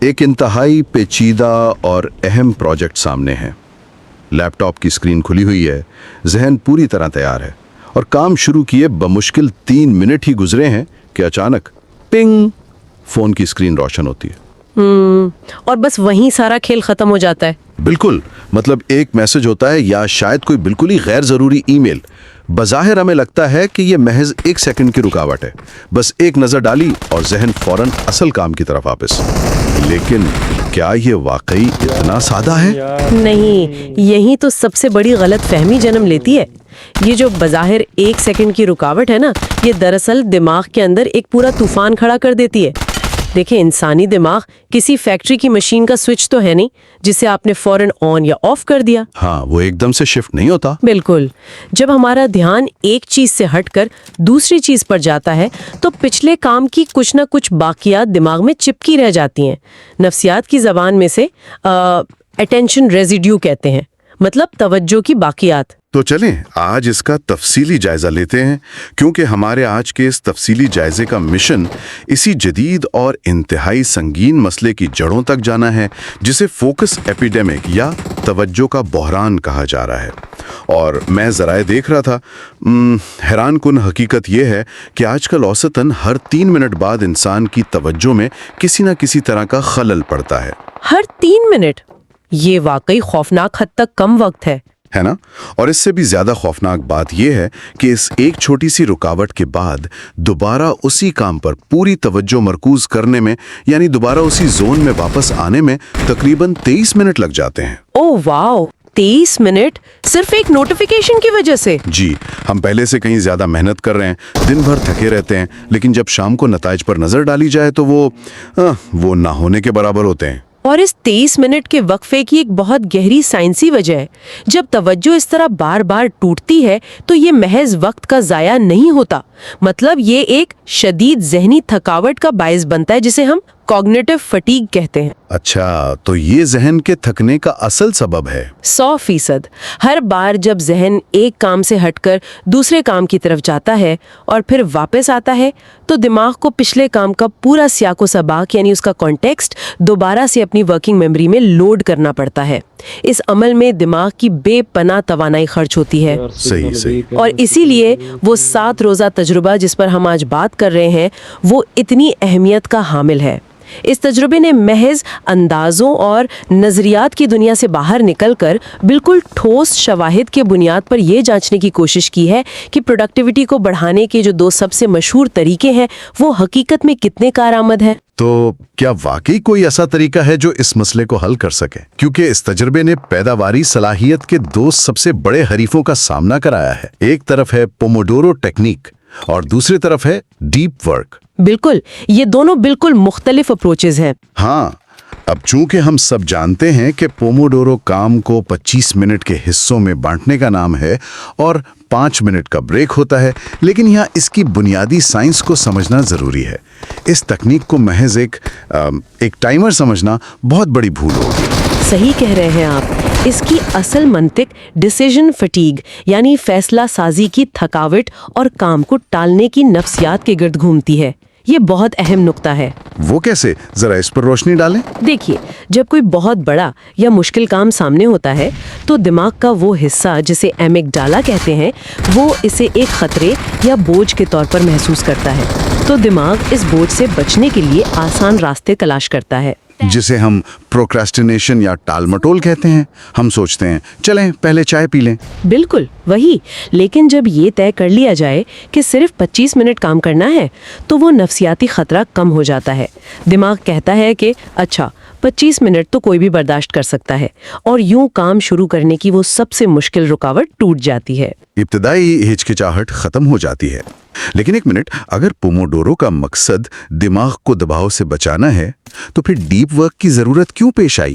ایک انتہائی پیچیدہ اور اہم پروجیکٹ سامنے ہے۔ لیپ ٹاپ کی اسکرین کھلی ہوئی ہے، ذہن پوری طرح تیار ہے اور کام شروع کیے بمشکل 3 منٹ ہی گزرے ہیں کہ اچانک پنگ، فون کی اسکرین روشن ہوتی ہے۔ اور بس وہیں سارا کھیل ختم ہو جاتا ہے۔ بالکل، مطلب ایک میسج ہوتا ہے یا شاید کوئی بالکل ہی غیر ضروری ای میل۔ بظاہر ہمیں لگتا ہے کہ یہ محض 1 سیکنڈ کی رکاوٹ ہے، بس ایک نظر ڈالی اور ذہن فوراً اصل کام کی طرف واپس۔ لیکن کیا یہ واقعی اتنا سادہ ہے؟ نہیں، یہی تو سب سے بڑی غلط فہمی جنم لیتی ہے۔ یہ جو بظاہر 1 سیکنڈ کی رکاوٹ ہے نا، یہ دراصل دماغ کے اندر ایک پورا طوفان کھڑا کر دیتی ہے۔ دیکھیں، انسانی دماغ کسی فیکٹری کی مشین کا سوئچ تو ہے نہیں جسے آپ نے فوراً آن یا آف کر دیا۔ ہاں، وہ ایک دم سے شفٹ نہیں ہوتا۔ بالکل، جب ہمارا دھیان ایک چیز سے ہٹ کر دوسری چیز پر جاتا ہے تو پچھلے کام کی کچھ نہ کچھ باقیات دماغ میں چپکی رہ جاتی ہیں۔ نفسیات کی زبان میں سے اٹینشن ریزیڈیو کہتے ہیں، مطلب توجہ کی باقیات۔ تو چلیں آج اس کا تفصیلی جائزہ لیتے ہیں، کیونکہ ہمارے آج کے اس تفصیلی جائزے کا مشن اسی جدید اور انتہائی سنگین مسئلے کی جڑوں تک جانا ہے جسے فوکس ایپیڈیمک یا توجہ کا بحران کہا جا رہا ہے۔ اور میں ذرائع دیکھ رہا تھا، حیران کن حقیقت یہ ہے کہ آج کل اوسطاً ہر 3 منٹ بعد انسان کی توجہ میں کسی نہ کسی طرح کا خلل پڑتا ہے۔ ہر 3 منٹ؟ یہ واقعی خوفناک حد تک کم وقت ہے نا؟ اور اس سے بھی زیادہ خوفناک بات یہ ہے کہ اس ایک چھوٹی سی رکاوٹ کے بعد دوبارہ اسی کام پر پوری توجہ مرکوز کرنے میں، یعنی دوبارہ اسی زون میں واپس آنے میں تقریباً 23 منٹ لگ جاتے ہیں۔ اوہ واو، 23 منٹ صرف ایک نوٹیفیکیشن کی وجہ سے؟ جی، ہم پہلے سے کہیں زیادہ محنت کر رہے ہیں، دن بھر تھکے رہتے ہیں، لیکن جب شام کو نتائج پر نظر ڈالی جائے تو وہ نہ ہونے کے برابر ہوتے ہیں۔ اور اس 23 منٹ کے وقفے کی ایک بہت گہری سائنسی وجہ ہے۔ جب توجہ اس طرح بار بار ٹوٹتی ہے تو یہ محض وقت کا ضائع نہیں ہوتا، مطلب یہ ایک شدید ذہنی تھکاوٹ کا باعث بنتا ہے جسے ہم کوگنیٹو فٹیگ کہتے ہیں۔ اچھا، تو یہ ذہن کے تھکنے کا اصل سبب ہے؟ 100%۔ ہر بار جب ذہن ایک کام سے ہٹ کر دوسرے کام کی طرف جاتا ہے اور پھر واپس آتا ہے تو دماغ کو پچھلے کام کا پورا سیاق و سباق، یعنی اس کا کانٹیکسٹ، دوبارہ سے اپنی ورکنگ میموری میں لوڈ کرنا پڑتا ہے۔ اس عمل میں دماغ کی بے پناہ توانائی خرچ ہوتی ہے۔ صحیح۔ اور اسی لیے وہ 7 روزہ تجربہ جس پر ہم آج بات کر رہے ہیں وہ اتنی اہمیت کا حامل ہے۔ اس تجربے نے محض اندازوں اور نظریات کی دنیا سے باہر نکل کر بالکل ٹھوس شواہد کے بنیاد پر یہ جانچنے کی کوشش کی ہے کہ پروڈکٹیوٹی کو بڑھانے کے جو 2 سب سے مشہور طریقے ہیں وہ حقیقت میں کتنے کارآمد ہیں۔ تو کیا واقعی کوئی ایسا طریقہ ہے جو اس مسئلے کو حل کر سکے؟ کیونکہ اس تجربے نے پیداواری صلاحیت کے 2 سب سے بڑے حریفوں کا سامنا کرایا ہے۔ ایک طرف ہے پوموڈورو ٹیکنیک اور دوسری طرف ہے ڈیپ ورک۔ بالکل، یہ دونوں بالکل مختلف اپروچز ہیں۔ ہاں، اب چونکہ ہم سب جانتے ہیں کہ پوموڈورو کام کو 25 منٹ کے حصوں میں بانٹنے کا نام ہے اور 5 منٹ کا بریک ہوتا ہے، لیکن یہاں اس کی بنیادی سائنس کو سمجھنا ضروری ہے۔ اس تکنیک کو محض ایک ٹائمر سمجھنا بہت بڑی بھول ہوگی۔ صحیح کہہ رہے ہیں آپ۔ اس کی اصل منطق ڈیسیژن فٹیگ، یعنی فیصلہ سازی کی تھکاوٹ اور کام کو ٹالنے کی نفسیات کے گرد گھومتی ہے۔ یہ بہت اہم نقطہ ہے۔ وہ کیسے؟ ذرا اس پر روشنی ڈالیں۔ دیکھیے، جب کوئی بہت بڑا یا مشکل کام سامنے ہوتا ہے تو دماغ کا وہ حصہ جسے ایمگڈالا کہتے ہیں وہ اسے ایک خطرے یا بوجھ کے طور پر محسوس کرتا ہے۔ تو دماغ اس بوجھ سے بچنے کے لیے آسان راستے تلاش کرتا ہے، جسے ہم پروکراسٹینیشن یا ٹال مٹول کہتے ہیں۔ ہم سوچتے ہیں چلیں پہلے چائے پی لیں۔ بالکل وہی، لیکن جب یہ طے کر لیا جائے کہ صرف 25 منٹ کام کرنا ہے تو وہ نفسیاتی خطرہ کم ہو جاتا ہے۔ دماغ کہتا ہے کہ اچھا 25 منٹ تو کوئی بھی برداشت کر سکتا ہے، اور یوں کام شروع کرنے کی وہ سب سے مشکل رکاوٹ ٹوٹ جاتی ہے۔ ابتدائی ہچکچاہٹ ختم ہو جاتی ہے۔ لیکن ایک منٹ، اگر پوموڈورو کا مقصد دماغ کو دباؤ سے بچانا ہے تو پھر ڈیپ ورک کی ضرورت کیوں پیش آئی؟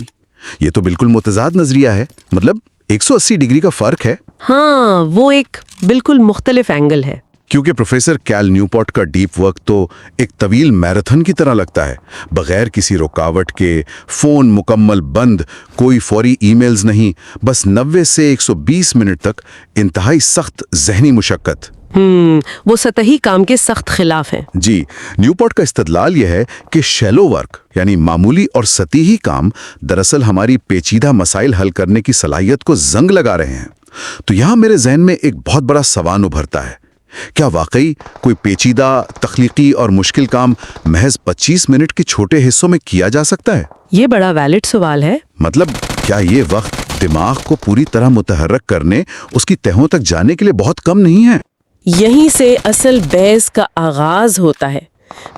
یہ تو بالکل متضاد نظریہ ہے، مطلب 180 ڈگری کا فرق ہے۔ ہاں، وہ ایک بالکل مختلف اینگل ہے۔ کیونکہ پروفیسر کیل نیوپورٹ کا ڈیپ ورک تو ایک طویل میراتھن کی طرح لگتا ہے، بغیر کسی رکاوٹ کے، فون مکمل بند، کوئی فوری ای میلز نہیں، بس 90 سے 120 منٹ تک انتہائی سخت ذہنی مشقت۔ वो सतही काम के सख्त खिलाफ हैं। जी, न्यूपोर्ट का इस्तदलाल यह है कि शैलो वर्क यानी मामूली और सतही काम दरअसल हमारी पेचीदा मसाइल हल करने की सलाहियत को जंग लगा रहे हैं। तो यहाँ मेरे जहन में एक बहुत बड़ा सवाल उभरता है, क्या वाकई कोई पेचीदा, तख्लीकी और मुश्किल काम महज 25 मिनट के छोटे हिस्सों में किया जा सकता है? ये बड़ा वैलिड सवाल है। मतलब क्या ये वक्त दिमाग को पूरी तरह मुतहर्रक करने, उसकी तहों तक जाने के लिए बहुत कम नहीं है? यहीं से असल बहस का आगाज होता है।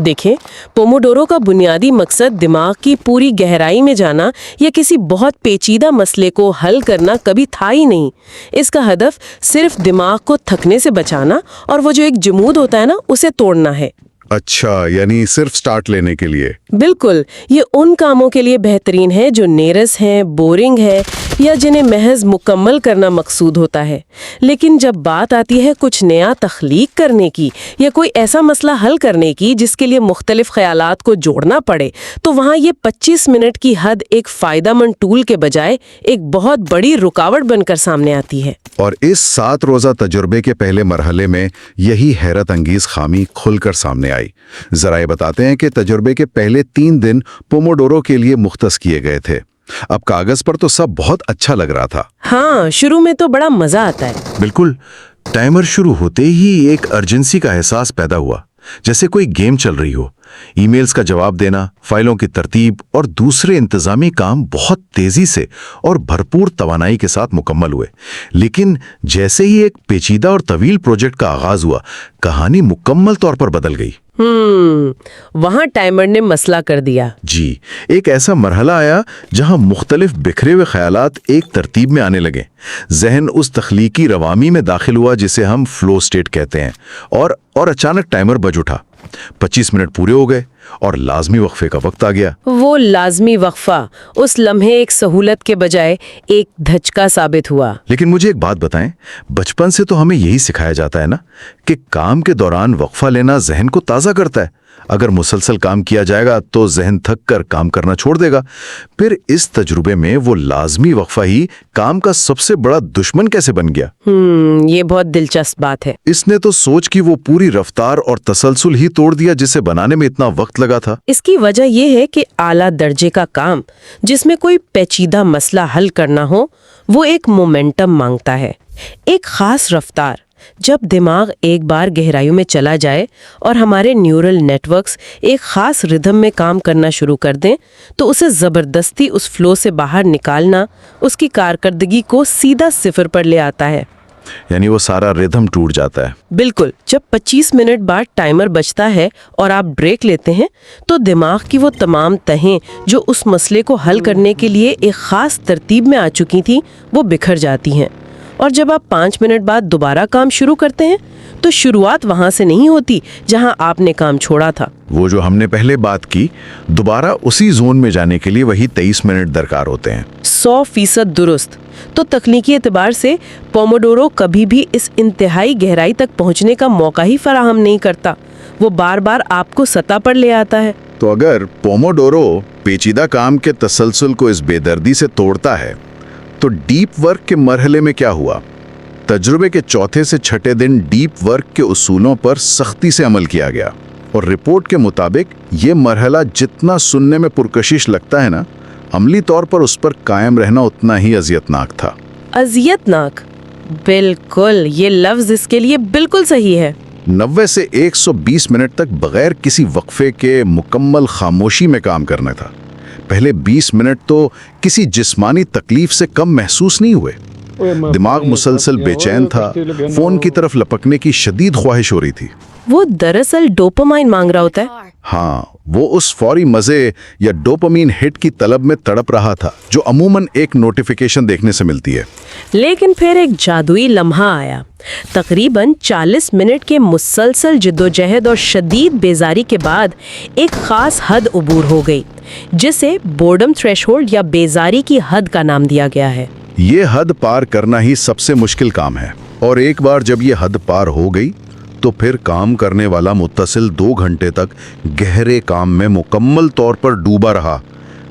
देखें, पोमोडोरो का बुनियादी मकसद दिमाग की पूरी गहराई में जाना या किसी बहुत पेचीदा मसले को हल करना कभी था ही नहीं। इसका हदफ सिर्फ दिमाग को थकने से बचाना और वो जो एक जमूद होता है ना, उसे तोड़ना है। अच्छा, यानी सिर्फ स्टार्ट लेने के लिए? बिल्कुल, ये उन कामों के लिए बेहतरीन है जो नीरस हैं, बोरिंग है या जिन्हें महज मुकम्मल करना मकसूद होता है। लेकिन जब बात आती है कुछ नया तख्लीक करने की या कोई ऐसा मसला हल करने की जिसके लिए मुख्तलिफ ख्यालात को जोड़ना पड़े, तो वहाँ ये 25 मिनट की हद एक फ़ायदेमंद टूल के बजाय एक बहुत बड़ी रुकावट बनकर सामने आती है। और इस 7 रोज़ा तजुर्बे के पहले मरहले में यही हैरत अंगेज खामी खुलकर सामने आई। जरा ये बताते हैं कि तजुर्बे के पहले 3 दिन पोमोडोरो के लिए मुख्तस किए गए थे। अब कागज पर तो सब बहुत अच्छा लग रहा था। हाँ, शुरू में तो बड़ा मजा आता है। बिल्कुल, टाइमर शुरू होते ही एक अर्जेंसी का एहसास पैदा हुआ, जैसे कोई गेम चल रही हो। ईमेल्स का जवाब देना, फाइलों की तरतीब और दूसरे इंतजामी काम बहुत तेजी से और भरपूर तवानाई के साथ मुकम्मल हुए। लेकिन जैसे ही एक पेचीदा और तवील प्रोजेक्ट का आगाज हुआ, कहानी मुकम्मल तौर पर बदल गई। वहां टाइमर ने मसला कर दिया। जी, एक ऐसा मरहला आया जहां मुख्तलिफ बिखरे हुए ख्यालात एक तरतीब में आने लगे। जहन उस तख्लीकी रवामी में दाखिल हुआ जिसे हम फ्लो स्टेट कहते हैं, और अचानक टाइमर बज उठा। 25 मिनट पूरे हो गए और लाजमी वक्फे का वक्त आ गया। वो लाजमी वक्फा उस लम्हे एक सहूलत के बजाय एक धचका साबित हुआ। लेकिन मुझे एक बात बताएं, बचपन से तो हमें यही सिखाया जाता है ना कि काम के दौरान वक्फा लेना जहन को ताज़ा करता है। अगर मुसलसल काम किया जाएगा तो जहन थक कर काम करना छोड़ देगा। फिर इस तजुर्बे में वो लाजमी वक्फा ही काम का सबसे बड़ा दुश्मन कैसे बन गया? ये बहुत दिलचस्प बात है। इसने तो सोच की वो पूरी रफ्तार और तसलसल ही तोड़ दिया जिसे बनाने में इतना वक्त लगा था। इसकी वजह यह है कि आला दर्जे का काम जिसमें कोई पेचीदा मसला हल करना हो, वो एक मोमेंटम मांगता है, एक खास रफ्तार। जब दिमाग एक बार गहराइयों में चला जाए और हमारे न्यूरल नेटवर्क्स एक खास रिदम में काम करना शुरू कर दें, तो उसे ज़बरदस्ती उस फ्लो से बाहर निकालना उसकी कारकर्दगी को सीधा सिफर पर ले आता है। यानी वो सारा रिदम टूट जाता है। बिल्कुल, जब 25 मिनट बाद टाइमर बजता है और आप ब्रेक लेते हैं, तो दिमाग की वो तमाम तहें जो उस मसले को हल करने के लिए एक खास तरतीब में आ चुकी थी, वो बिखर जाती हैं। और जब आप 5 मिनट बाद दोबारा काम शुरू करते हैं, तो शुरुआत वहां से नहीं होती जहां आपने काम छोड़ा था। वो जो हमने पहले बात की, दोबारा उसी जोन में जाने के लिए वही 23 मिनट दरकार होते हैं। 100% दुरुस्त। तो तकनीकी एतबार से पोमोडोरो कभी भी इस इंतहाई गहराई तक पहुंचने का मौका ही फराहम नहीं करता। वो बार बार आपको सतह पर ले आता है। तो अगर पोमोडोरो पेचीदा काम के तसलसल को इस बेदर्दी से तोड़ता है, तो डीप वर्क के मरहले में क्या हुआ? तजुर्बे के चौथे से छठे दिन डीप वर्क के उसूलों पर सख्ती से अमल किया गया, और रिपोर्ट के मुताबिक ये मरहला जितना सुनने में पुरकशिश लगता है ना, अमली तौर पर उस पर कायम रहना उतना ही अजियतनाक था। अजियतनाक? बिल्कुल, ये लफ्ज इसके लिए बिल्कुल सही है। 90 से 120 मिनट तक बगैर किसी वक्फे के मुकम्मल खामोशी में काम करना था। पहले 20 मिनट तो किसी जिस्मानी तकलीफ से कम महसूस नहीं हुए। दिमाग मुसलसल बेचैन था, फोन की तरफ लपकने की शदीद ख्वाहिश हो रही थी। वो दरअसल डोपामाइन मांग रहा होता है। हाँ, वो उस फौरी मजे या डोपामीन हिट की तलब में तड़प रहा था, जो अमूमन एक नोटिफिकेशन देखने से मिलती है। लेकिन फिर एक जादुई लम्हा आया। तकरीबन 40 मिनट के मुसलसल जिद्दोजहद और शदीद बेजारी के बाद एक खास हद उबूर हो गई, जिसे बोर्डम थ्रेशोल्ड या बेजारी की हद का नाम दिया गया है। ये हद पार करना ही सबसे मुश्किल काम है, और एक बार जब ये हद पार हो गई, तो फिर काम करने वाला मुत्तसिल 2 घंटे तक गहरे काम में मुकम्मल तौर पर डूबा रहा।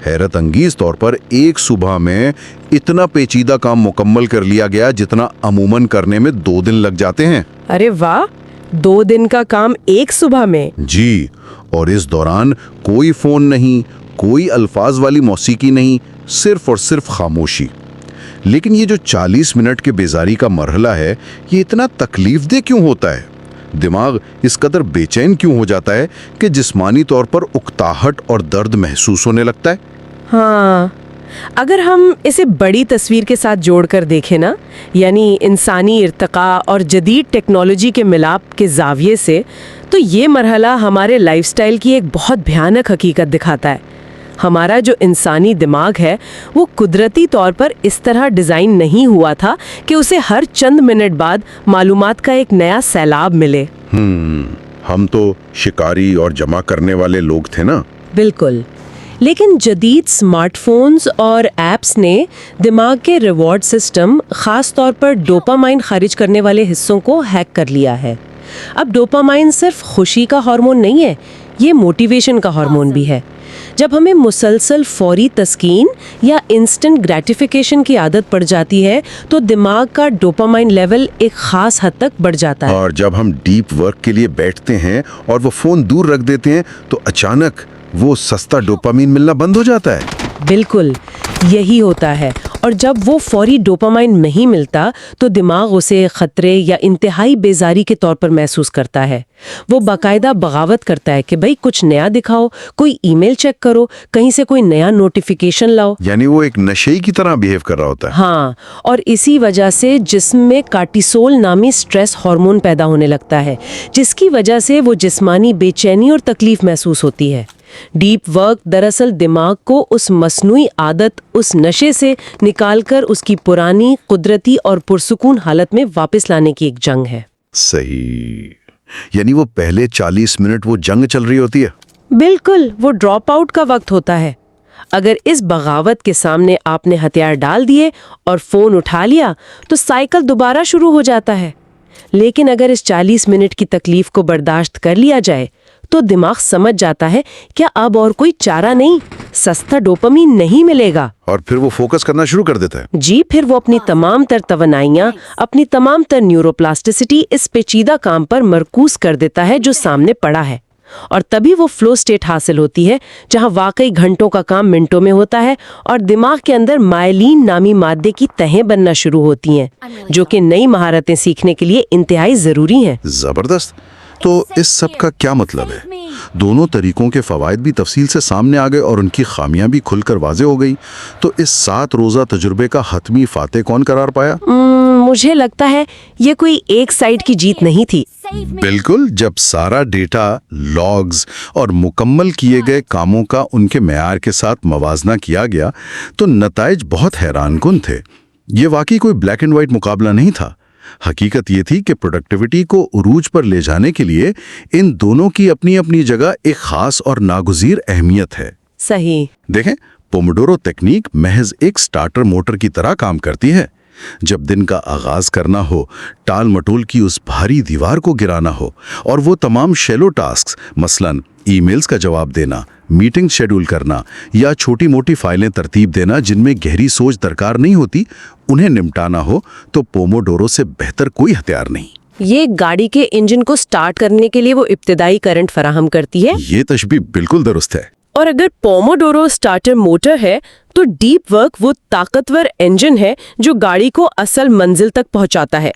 हैरत अंगेज तौर पर एक सुबह में इतना पेचीदा काम मुकम्मल कर लिया गया जितना अमूमन करने में 2 दिन लग जाते हैं। अरे वाह, 2 दिन का काम एक सुबह में। जी, और इस दौरान कोई फोन नहीं, कोई अल्फाज वाली मौसीकी नहीं, सिर्फ और सिर्फ खामोशी। लेकिन ये जो 40 मिनट के बेजारी का मरहला है, ये इतना तकलीफदेह क्यों होता है? दिमाग इस कदर बेचैन क्यों हो जाता है कि जिस्मानी तौर पर उकताहट और दर्द महसूस होने लगता है? हाँ, अगर हम इसे बड़ी तस्वीर के साथ जोड़कर देखें ना, यानी इंसानी इर्तिका और जदीद टेक्नोलॉजी के मिलाप के जाविये से, तो ये मरहला हमारे लाइफस्टाइल की एक बहुत भयानक हकीकत दिखाता है। हमारा जो इंसानी दिमाग है वो कुदरती तौर पर इस तरह डिज़ाइन नहीं हुआ था कि उसे हर चंद मिनट बाद मालूमात का एक नया सैलाब मिले। हम तो शिकारी और जमा करने वाले लोग थे ना। बिल्कुल, लेकिन जदीद स्मार्टफोन्स और ऐप्स ने दिमाग के रिवॉर्ड सिस्टम, ख़ास तौर पर डोपामाइन खारिज करने वाले हिस्सों को हैक कर लिया है। अब डोपामाइन सिर्फ खुशी का हार्मोन नहीं है, ये मोटिवेशन का हार्मोन भी है। जब हमें मुसलसल फौरी तस्कीन या इंस्टेंट ग्रेटिफिकेशन की आदत पड़ जाती है तो दिमाग का डोपामाइन लेवल एक खास हद तक बढ़ जाता है। और जब हम डीप वर्क के लिए बैठते हैं और वो फोन दूर रख देते हैं तो अचानक वो सस्ता डोपामाइन मिलना बंद हो जाता है। बिल्कुल, यही होता है। और जब वो फौरी डोपामाइन नहीं मिलता तो दिमाग उसे खतरे या इंतहाई बेजारी के तौर पर महसूस करता है। वो बाकायदा बगावत करता है कि भाई कुछ नया दिखाओ, कोई ईमेल चेक करो, कहीं से कोई नया नोटिफिकेशन लाओ। यानी वो एक नशे की तरह बिहेव कर रहा होता है। हाँ, और इसी वजह से जिस्म में कार्टिसोल नामी स्ट्रेस हार्मोन पैदा होने लगता है, जिसकी वजह से वो जिस्मानी बेचैनी और तकलीफ महसूस होती है। डीप वर्क दरअसल दिमाग को उस मसनूई आदत, उस नशे से निकालकर उसकी पुरानी कुदरती और पुरसुकून हालत में वापस लाने की एक जंग है। सही, यानी वो पहले 40 मिनट वो जंग चल रही होती है। बिल्कुल, वो ड्रॉप आउट का वक्त होता है। अगर इस बगावत के सामने आपने हथियार डाल दिए और फोन उठा लिया तो साइकिल दोबारा शुरू हो जाता है। लेकिन अगर इस 40 मिनट की तकलीफ को बर्दाश्त कर लिया जाए तो दिमाग समझ जाता है क्या अब और कोई चारा नहीं, सस्ता डोपामीन नहीं मिलेगा, और फिर वो फोकस करना शुरू कर देता है। जी, फिर वो अपनी तमाम तर तवनाइयाँ, अपनी तमाम तर न्यूरोप्लास्टिसिटी इस पेचीदा काम पर मरकूज कर देता है जो सामने पड़ा है। और तभी वो फ्लो स्टेट हासिल होती है जहाँ वाकई घंटों का काम मिनटों में होता है और दिमाग के अंदर मायलिन नामी मादे की तहें बनना शुरू होती हैं, जो कि नई महारतें सीखने के लिए इंतहाई जरूरी हैं। जबरदस्त। तो इस सब का क्या मतलब है? दोनों तरीकों के फवायद भी तफसील से सामने आ गए और उनकी खामियां भी खुलकर वाजे हो गई। तो इस 7 रोज़ा तजुर्बे का हतमी फाते कौन करार पाया? मुझे लगता है ये कोई एक साइड की जीत नहीं थी। बिल्कुल, जब सारा डेटा, लॉग्स और मुकम्मल किए गए कामों का उनके मेयार के साथ मवाजना किया गया तो नताइज बहुत हैरानकुन थे। ये वाकई कोई ब्लैक एंड व्हाइट मुकाबला नहीं था। हकीकत ये थी कि प्रोडक्टिविटी को उरूज पर ले जाने के लिए इन दोनों की अपनी अपनी जगह एक खास और नागुज़ीर अहमियत है। सही। देखें, पोमोडोरो तकनीक महज एक स्टार्टर मोटर की तरह काम करती है। जब दिन का आगाज करना हो, टाल मटोल की उस भारी दीवार को गिराना हो और वो तमाम शैलो टास्क्स, मसलन ईमेल्स का जवाब देना, मीटिंग शेड्यूल करना या छोटी मोटी फाइलें तरतीब देना जिनमें गहरी सोच दरकार नहीं होती, उन्हें निपटाना हो, तो पोमोडोरो से बेहतर कोई हथियार नहीं। ये गाड़ी के इंजन को स्टार्ट करने के लिए वो इब्तिदाई करंट फराहम करती है। ये तशबीह बिल्कुल दुरुस्त है। और अगर पोमोडोरो स्टार्टर मोटर है तो डीप वर्क वो ताकतवर इंजन है जो गाड़ी को असल मंजिल तक पहुंचाता है।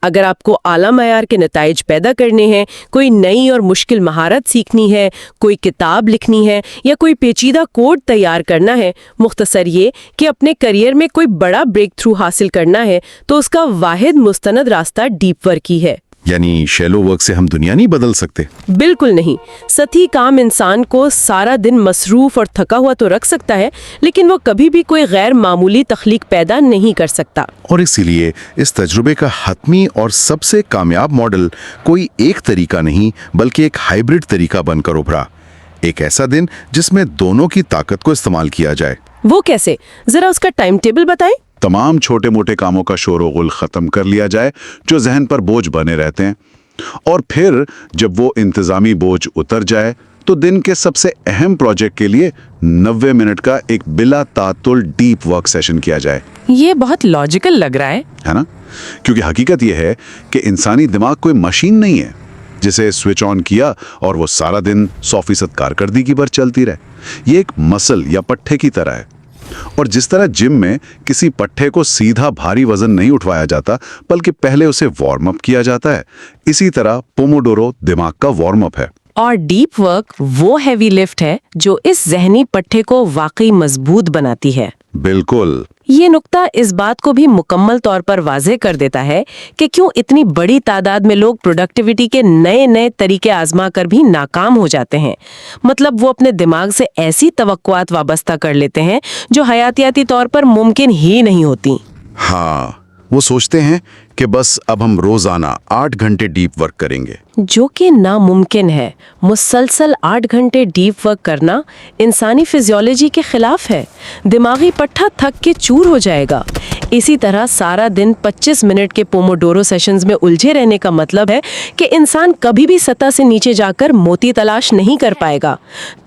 अगर आपको आला मयार के नताइज पैदा करने हैं, कोई नई और मुश्किल महारत सीखनी है, कोई किताब लिखनी है या कोई पेचीदा कोड तैयार करना है, मुख्तसर ये कि अपने करियर में कोई बड़ा ब्रेक थ्रू हासिल करना है, तो उसका वाहिद मुस्तनद रास्ता डीप वर्क ही है। यानी शैलो वर्क से हम दुनिया नहीं बदल सकते? बिल्कुल नहीं। सतही काम इंसान को सारा दिन मसरूफ और थका हुआ तो रख सकता है, लेकिन वो कभी भी कोई गैर मामूली तख्लीक पैदा नहीं कर सकता। और इसीलिए इस तजुर्बे का हतमी और सबसे कामयाब मॉडल कोई एक तरीका नहीं बल्कि एक हाइब्रिड तरीका बनकर उभरा। एक ऐसा दिन जिसमें दोनों की ताकत को इस्तेमाल किया जाए। वो कैसे? जरा उसका टाइम टेबल बताएं। तमाम छोटे मोटे कामों का शोर-ओ-गुल खत्म कर लिया जाए जो जहन पर बोझ बने रहते हैं, और फिर जब वो इंतजामी बोझ उतर जाए तो दिन के सबसे अहम प्रोजेक्ट के लिए 90 मिनट का एक बिला तातुल डीप वर्क सेशन किया जाए। ये बहुत लॉजिकल लग रहा है ना? क्योंकि हकीकत यह है कि इंसानी दिमाग कोई मशीन नहीं है जिसे स्विच ऑन किया और वो सारा दिन 100% कारकर्दगी पर चलती रहे। ये एक मसल या पट्टे की तरह है, और जिस तरह जिम में किसी पट्टे को सीधा भारी वजन नहीं उठवाया जाता बल्कि पहले उसे वार्म अप किया जाता है, इसी तरह पोमोडोरो दिमाग का वार्म अप है। और डीप वर्क वो हैवी लिफ्ट है जो इस जहनी पट्टे को वाकई मजबूत बनाती है। बिल्कुल। ये नुक्ता इस बात को भी मुकम्मल तौर पर वाज़ेह कर देता है कि क्यों इतनी बड़ी तादाद में लोग प्रोडक्टिविटी के नए नए तरीके आजमा कर भी नाकाम हो जाते हैं। मतलब वो अपने दिमाग से ऐसी तवक्कुआत वाबस्ता कर लेते हैं जो हयातियाती तौर पर मुमकिन ही नहीं होती। हाँ, वो सोचते हैं कि बस अब हम रोजाना 8 घंटे डीप वर्क करेंगे, जो कि नामुमकिन है। मुसलसल 8 घंटे डीप वर्क करना इंसानी फिजियोलॉजी के खिलाफ है। दिमागी पट्टा थक के चूर हो जाएगा। इसी तरह सारा दिन 25 मिनट के पोमोडोरो सेशंस में उलझे रहने का मतलब है कि इंसान कभी भी सतह से नीचे जाकर मोती तलाश नहीं कर पाएगा।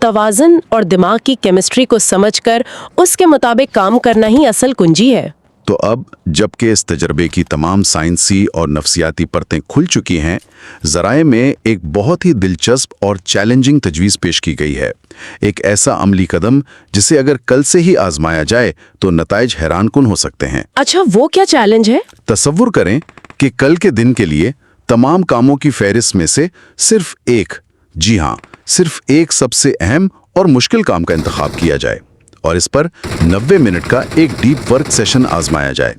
तवाज़ुन और दिमाग की केमिस्ट्री को समझकर उसके मुताबिक काम करना ही असल कुंजी है। तो अब जबकि इस तजर्बे की तमाम साइंसी और नफ्सियाती परतें खुल चुकी हैं, ज़राए में एक बहुत ही दिलचस्प और चैलेंजिंग तजवीज़ पेश की गई है। एक ऐसा अमली कदम जिसे अगर कल से ही आजमाया जाए तो नताइज हैरानकुन हो सकते हैं। अच्छा, वो क्या चैलेंज है? तसव्वुर करें कि कल के दिन के लिए तमाम कामों की फहरिस्त में से सिर्फ एक, जी हाँ, सिर्फ एक सबसे अहम और मुश्किल काम का इंतखाब किया जाए और इस पर 90 मिनट का एक डीप वर्क सेशन आजमाया जाए।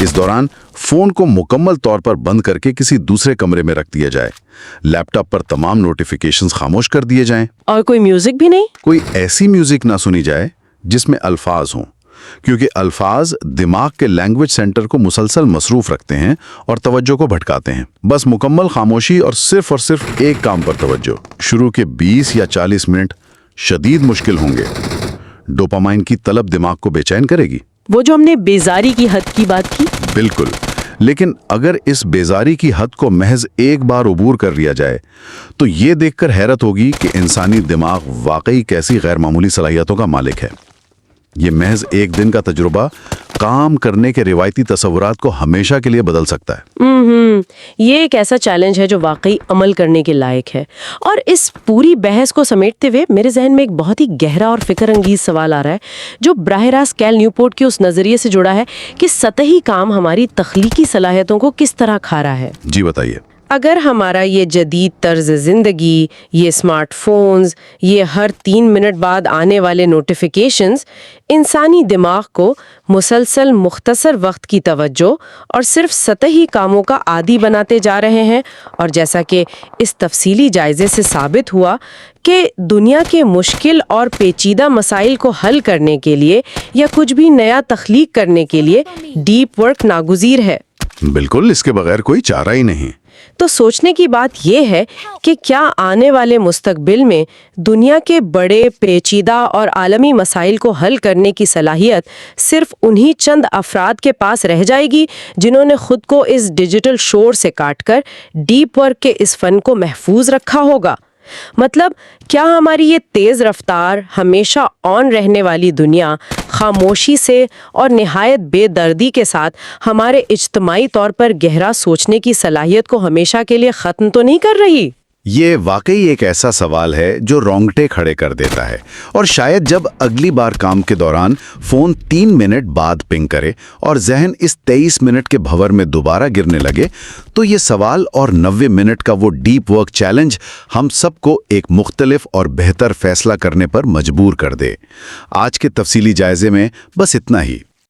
इस दौरान फोन को मुकम्मल तौर पर बंद करके किसी दूसरे कमरे में रख दिया जाए। लैपटॉप पर तमाम नोटिफिकेशंस खामोश कर दिए जाएं। और कोई म्यूजिक भी नहीं? कोई ऐसी म्यूजिक ना सुनी जाए जिसमें अल्फाज हों, क्योंकि अल्फाज दिमाग के लैंग्वेज सेंटर को मुसलसल मसरूफ रखते हैं और तवज्जो को भटकाते हैं। बस मुकम्मल खामोशी और सिर्फ एक काम पर तवज्जो। शुरू के 20 या 40 मिनट शदीद मुश्किल होंगे। डोपामाइन की तलब दिमाग को बेचैन करेगी। वो जो हमने बेजारी की हद की बात की। बिल्कुल, लेकिन अगर इस बेजारी की हद को महज एक बार उबूर कर लिया जाए तो ये देखकर हैरत होगी कि इंसानी दिमाग वाकई कैसी गैर मामूली सलाहियतों का मालिक है। ये महज एक दिन का तजुर्बा काम करने के रिवायती तस्वुरात को हमेशा के लिए बदल सकता है। ये एक ऐसा चैलेंज है जो वाकई अमल करने के लायक है। और इस पूरी बहस को समेटते हुए मेरे जहन में एक बहुत ही गहरा और फिक्र अंगीज सवाल आ रहा है, जो बराह रास्त कैल न्यूपोर्ट के उस नजरिए से जुड़ा है कि सतही काम हमारी तख्लीकी सलाहियतों को किस तरह खा रहा है। जी बताइए। अगर हमारा ये जदीद तर्ज ज़िंदगी, ये स्मार्टफोन्स, ये हर 3 मिनट बाद आने वाले नोटिफिकेशंस इंसानी दिमाग को मुसलसल मुख्तसर वक्त की तवज्जो और सिर्फ सतही कामों का आदी बनाते जा रहे हैं, और जैसा कि इस तफसीली जायजे से साबित हुआ कि दुनिया के मुश्किल और पेचीदा मसाइल को हल करने के लिए या कुछ भी नया तख्लीक करने के लिए डीप वर्क नागुज़ीर है। बिल्कुल, इसके बगैर कोई चारा ही नहीं। तो सोचने की बात यह है कि क्या आने वाले मुस्तकबिल में दुनिया के बड़े पेचीदा और आलमी मसाइल को हल करने की सलाहियत सिर्फ उन्हीं चंद अफराद के पास रह जाएगी जिन्होंने खुद को इस डिजिटल शोर से काटकर डीप वर्क के इस फन को महफूज रखा होगा? मतलब क्या हमारी ये तेज़ रफ्तार, हमेशा ऑन रहने वाली दुनिया खामोशी से और निहायत बेदर्दी के साथ हमारे इज्तमाई तौर पर गहरा सोचने की सलाहियत को हमेशा के लिए ख़त्म तो नहीं कर रही? ये वाकई एक ऐसा सवाल है जो रोंगटे खड़े कर देता है, और शायद जब अगली बार काम के दौरान फ़ोन 3 मिनट बाद पिंग करे और जहन इस 23 मिनट के भंवर में दोबारा गिरने लगे तो ये सवाल और 90 मिनट का वो डीप वर्क चैलेंज हम सबको एक मुख्तलिफ और बेहतर फैसला करने पर मजबूर कर दे। आज के तफसीली जायजे में बस इतना ही।